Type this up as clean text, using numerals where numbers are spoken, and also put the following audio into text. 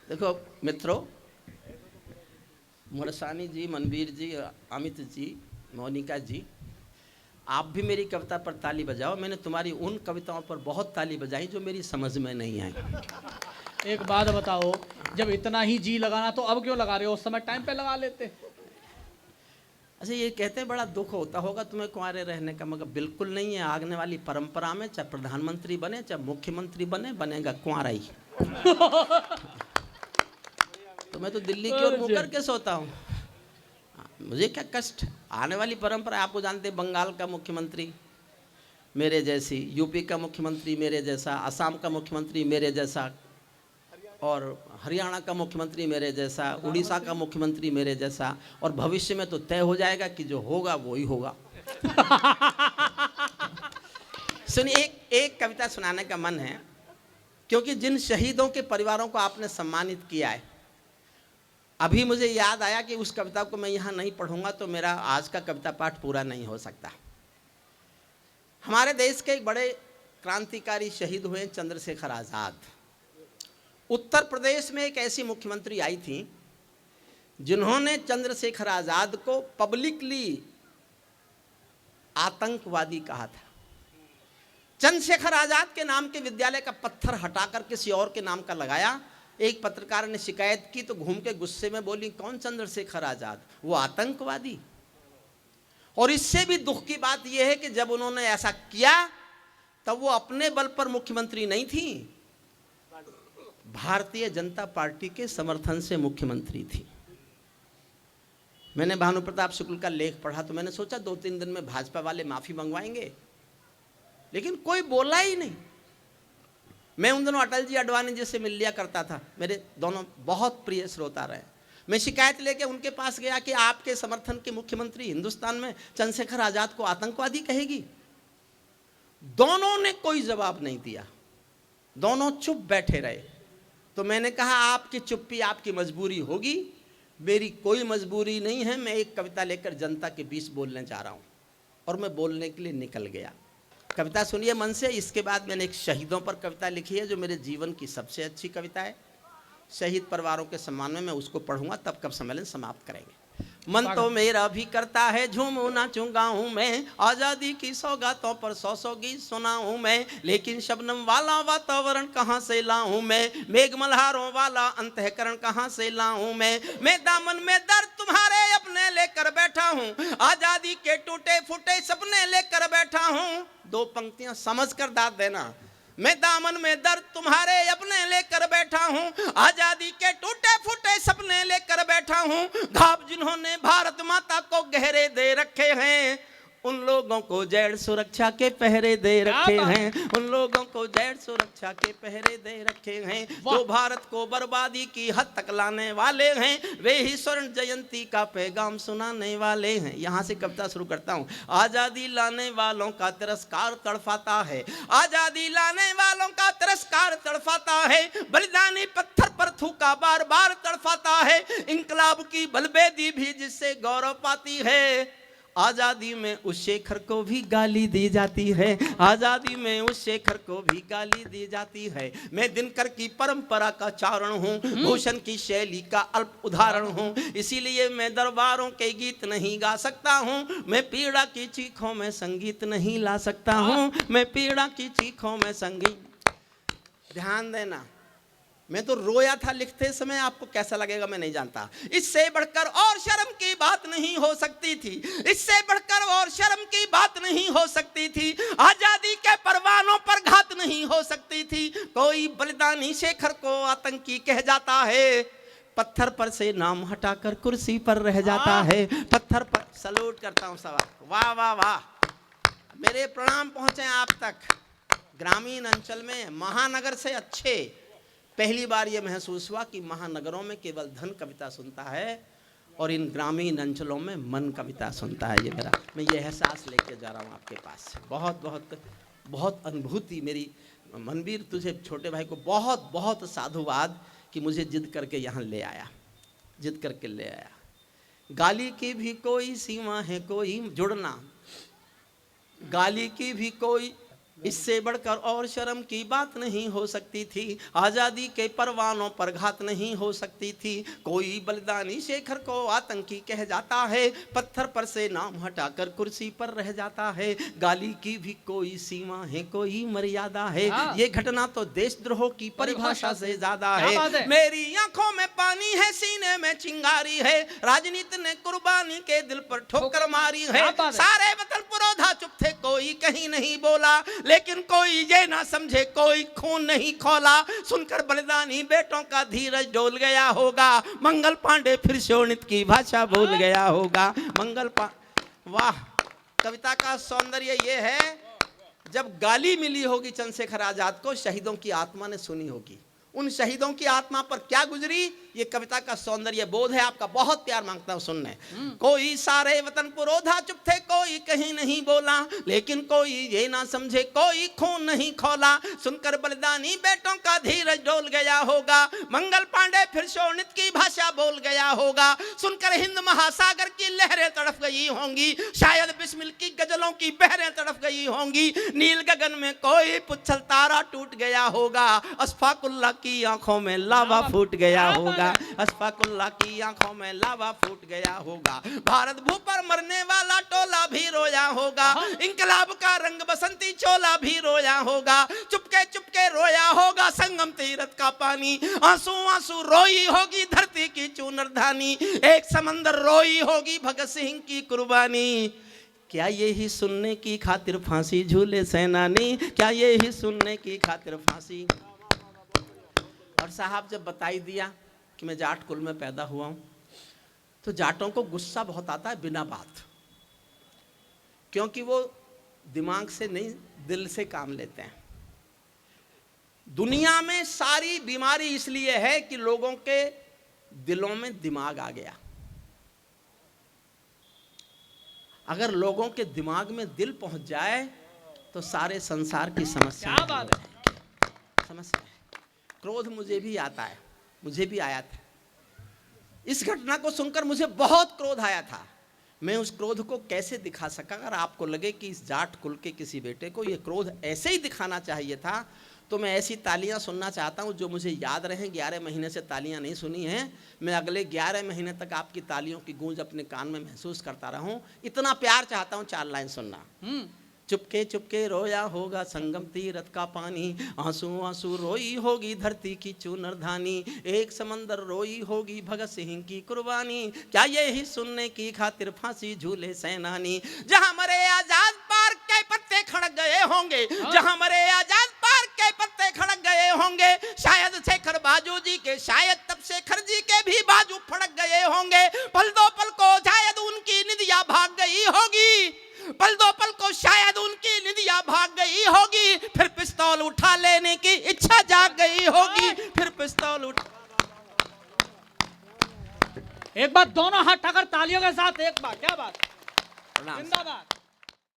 देखो मित्रों, मुरसानी जी, मनवीर जी, अमित जी, मोनिका जी, आप भी मेरी कविता पर ताली बजाओ। मैंने तुम्हारी उन कविताओं पर बहुत ताली बजाई जो मेरी समझ में नहीं आई। एक बात बताओ, जब इतना ही जी लगाना तो अब क्यों लगा रहे हो? उस समय टाइम पे लगा लेते। अच्छा, ये कहते हैं बड़ा दुख होता होगा तुम्हें कुंवारे रहने का, मगर बिल्कुल नहीं है। आगने वाली परंपरा में चाहे प्रधानमंत्री बने चाहे मुख्यमंत्री बने, बनेगा कुंवारा ही। तो मैं तो दिल्ली की ओर मुँह करके सोता हूँ, मुझे क्या कष्ट। आने वाली परंपरा, आपको जानते हैं, बंगाल का मुख्यमंत्री मेरे जैसी, यूपी का मुख्यमंत्री मेरे जैसा, असम का मुख्यमंत्री मेरे जैसा, और हरियाणा का मुख्यमंत्री मेरे जैसा, उड़ीसा का मुख्यमंत्री मेरे जैसा, और भविष्य में तो तय हो जाएगा कि जो होगा वो ही होगा। सुनिए, एक कविता सुनाने का मन है, क्योंकि जिन शहीदों के परिवारों को आपने सम्मानित किया है, अभी मुझे याद आया कि उस कविता को मैं यहाँ नहीं पढ़ूंगा तो मेरा आज का कविता पाठ पूरा नहीं हो सकता। हमारे देश के एक बड़े क्रांतिकारी शहीद हुए चंद्रशेखर आज़ाद। उत्तर प्रदेश में एक ऐसी मुख्यमंत्री आई थी जिन्होंने चंद्रशेखर आज़ाद को पब्लिकली आतंकवादी कहा था। चंद्रशेखर आज़ाद के नाम के विद्यालय का पत्थर हटाकर किसी और के नाम का लगाया। एक पत्रकार ने शिकायत की तो घूम के गुस्से में बोली, कौन चंद्रशेखर आज़ाद? वो आतंकवादी। और इससे भी दुख की बात यह है कि जब उन्होंने ऐसा किया तब वो अपने बल पर मुख्यमंत्री नहीं थी, भारतीय जनता पार्टी के समर्थन से मुख्यमंत्री थी। मैंने भानु प्रताप शुक्ल का लेख पढ़ा तो मैंने सोचा 2-3 दिन में भाजपा वाले माफी मंगवाएंगे, लेकिन कोई बोला ही नहीं। मैं उन दिनों अटल जी, अडवाणी जी से मिल लिया करता था, मेरे दोनों बहुत प्रिय श्रोता रहे। मैं शिकायत लेके उनके पास गया कि आपके समर्थन के मुख्यमंत्री हिंदुस्तान में चंद्रशेखर आज़ाद को आतंकवादी कहेगी। दोनों ने कोई जवाब नहीं दिया, दोनों चुप बैठे रहे। तो मैंने कहा, आपकी चुप्पी आपकी मजबूरी होगी, मेरी कोई मजबूरी नहीं है। मैं एक कविता लेकर जनता के बीच बोलने जा रहा हूँ। और मैं बोलने के लिए निकल गया। कविता सुनिए मन से। इसके बाद मैंने एक शहीदों पर कविता लिखी है जो मेरे जीवन की सबसे अच्छी कविता है। शहीद परिवारों के सम्मान में मैं उसको पढ़ूंगा, तब कब सम्मेलन समाप्त करेंगे। मन तो मेरा भी करता है झूमू नाचूं गाऊं मैं, आज़ादी की सौगातों पर 100 गीत सुनाऊं मैं, लेकिन शबनम वाला वातावरण कहाँ से लाऊं मैं, मेघ मल्हारों वाला अंतःकरण कहाँ से लाऊं मैं दामन में दर्द तुम्हारे अपने लेकर बैठा हूँ, आज़ादी के टूटे फूटे सपने लेकर बैठा हूँ। 2 पंक्तियां समझ कर दाद देना। मैं दामन में दर्द तुम्हारे अपने लेकर बैठा हूँ, आजादी के टूटे फूटे सपने लेकर बैठा हूँ। घाव जिन्होंने भारत माता को गहरे दे रखे हैं, उन लोगों को जैड़ सुरक्षा के पहरे दे रखे हैं, उन लोगों को जैड़ सुरक्षा के पहरे दे रखे हैं, जो भारत को बर्बादी की हद तक लाने वाले हैं, वे ही स्वर्ण जयंती का पैगाम सुनाने वाले हैं। यहाँ से कविता शुरू करता हूँ। आजादी लाने वालों का तिरस्कार तड़फाता है, आजादी लाने वालों का तिरस्कार तड़फाता है, बलिदानी पत्थर पर थूका बार बार तड़फाता है, इंकलाब की बलबेदी भी जिससे गौरव पाती है। आजादी में उस शेखर को भी गाली दी जाती है, आजादी में उस शेखर को भी गाली दी जाती है। मैं दिनकर की परंपरा का चारण हूँ, भूषण की शैली का अल्प उदाहरण हूँ, इसीलिए मैं दरबारों के गीत नहीं गा सकता हूँ, मैं पीड़ा की चीखों में संगीत नहीं ला सकता हूँ, मैं पीड़ा की चीखों में संगीत। ध्यान देना, मैं तो रोया था लिखते समय, आपको कैसा लगेगा मैं नहीं जानता। इससे बढ़कर और शर्म की बात नहीं हो सकती थी, इससे बढ़कर और शर्म की बात नहीं हो सकती थी, आजादी के परवानों पर घात नहीं हो सकती थी। कोई बलिदानी शेखर को आतंकी कह जाता है, पत्थर पर से नाम हटाकर कुर्सी पर रह जाता है, पत्थर पर। सलूट करता हूँ सवाल, वाह वाह वाह, मेरे प्रणाम पहुंचे आप तक। ग्रामीण अंचल में महानगर से अच्छे पहली बार ये महसूस हुआ कि महानगरों में केवल धन कविता सुनता है और इन ग्रामीण अंचलों में मन कविता सुनता है। ये मेरा, मैं ये एहसास लेके जा रहा हूँ आपके पास। बहुत बहुत बहुत अनुभूति मेरी। मनवीर, तुझे छोटे भाई को बहुत बहुत साधुवाद कि मुझे जिद करके यहाँ ले आया, जिद करके ले आया। गाली की भी कोई सीमा है, कोई जुड़ना, गाली की भी कोई इससे बढ़कर और शर्म की बात नहीं हो सकती थी। आजादी के परवानों पर घात नहीं हो सकती थी। कोई बलिदानी शेखर को आतंकी कह जाता है, पत्थर पर से नाम हटाकर कुर्सी पर रह जाता है। गाली की भी कोई सीमा है, कोई मर्यादा है। हाँ। ये घटना तो देशद्रोह की परिभाषा से ज्यादा क्या है। बात है? मेरी आंखों में पानी है, सीने में चिंगारी है। राजनीति ने कुर्बानी के दिल पर ठोकर मारी है। क्या बात है? सारे वतन पुरोधा चुप थे, कोई कहीं नहीं बोला, लेकिन कोई ये ना समझे, कोई खून नहीं खोला। सुनकर बलिदानी बेटों का धीरज डोल गया होगा। मंगल पांडे फिर शोणित की भाषा भूल गया होगा। वाह, कविता का सौंदर्य ये है, जब गाली मिली होगी चंद्रशेखर आजाद को, शहीदों की आत्मा ने सुनी होगी। उन शहीदों की आत्मा पर क्या गुजरी, ये कविता का सौंदर्य बोध है। आपका बहुत प्यार मांगता हूं सुनने। कोई सारे वतन पुरोधा चुप थे, कोई कहीं नहीं बोला, लेकिन कोई ये ना समझे, कोई खून नहीं खोला। सुनकर बलिदानी बेटों का धीरज डोल गया होगा। मंगल पांडे फिर शोणित की भाषा बोल गया होगा। सुनकर हिंद महासागर की लहरें तड़प गई होंगी। शायद बिस्मिल की गजलों की बहरें तड़प गई होंगी। नील गगन में कोई पुच्छल तारा टूट गया होगा। अशफाकुल्ला की आंखों में लावा फूट गया होगा। अशफाकुल्ला की आंखों में लावा फूट गया होगा। भारत भू पर मरने वाला टोला भी रोया होगा। इंकलाब का रंग बसंती चोला भी रोया होगा। चुपके चुपके रोया होगा संगम तीरथ का पानी। आंसू आंसू रोई होगी धरती की चूनरधानी। एक समंदर रोई होगी भगत सिंह की कुर्बानी। क्या यही सुनने की खातिर फांसी झूले सेनानी, क्या यही सुनने की खातिर फांसी। और साहब जब बताई दिया कि मैं जाट कुल में पैदा हुआ हूं, तो जाटों को गुस्सा बहुत आता है बिना बात, क्योंकि वो दिमाग से नहीं दिल से काम लेते हैं। दुनिया में सारी बीमारी इसलिए है कि लोगों के दिलों में दिमाग आ गया। अगर लोगों के दिमाग में दिल पहुंच जाए तो सारे संसार की समस्या क्या बात है? समस्या है। क्रोध मुझे भी आता है, मुझे भी आया था। इस घटना को सुनकर मुझे बहुत क्रोध आया था। मैं उस क्रोध को कैसे दिखा सका। अगर आपको लगे कि इस जाट कुल के किसी बेटे को ये क्रोध ऐसे ही दिखाना चाहिए था, तो मैं ऐसी तालियां सुनना चाहता हूं जो मुझे याद रहें। 11 महीने से तालियां नहीं सुनी हैं, मैं अगले 11 महीने तक आपकी तालियों की गूंज अपने कान में महसूस करता रहूं। इतना प्यार चाहता हूं। 4 लाइन सुनना। चुपके चुपके रोया होगा संगम तीरथ का पानी। आंसू आंसू रोई होगी धरती की चूनरधानी। एक समंदर रोई होगी भगत सिंह की कुर्बानी। क्या यही सुनने की खातिर फांसी झूले सेनानी। जहां मरे आजाद पार्क के पत्ते खड़क गए होंगे, जहां मरे आजाद पार्क के पत्ते खड़क गए होंगे। शायद शेखर बाजू जी के, शायद तब शेखर जी के भी बाजू फड़क गए होंगे। पल दो पल को शायद उनकी निदिया भाग गई होगी। पल दो पल को शायद उनकी निदिया भाग गई होगी। फिर पिस्तौल उठा लेने की इच्छा जाग गई होगी। फिर पिस्तौल एक बार दोनों हाथ ठकर तालियों के साथ एक बार। क्या बात, जिंदाबाद।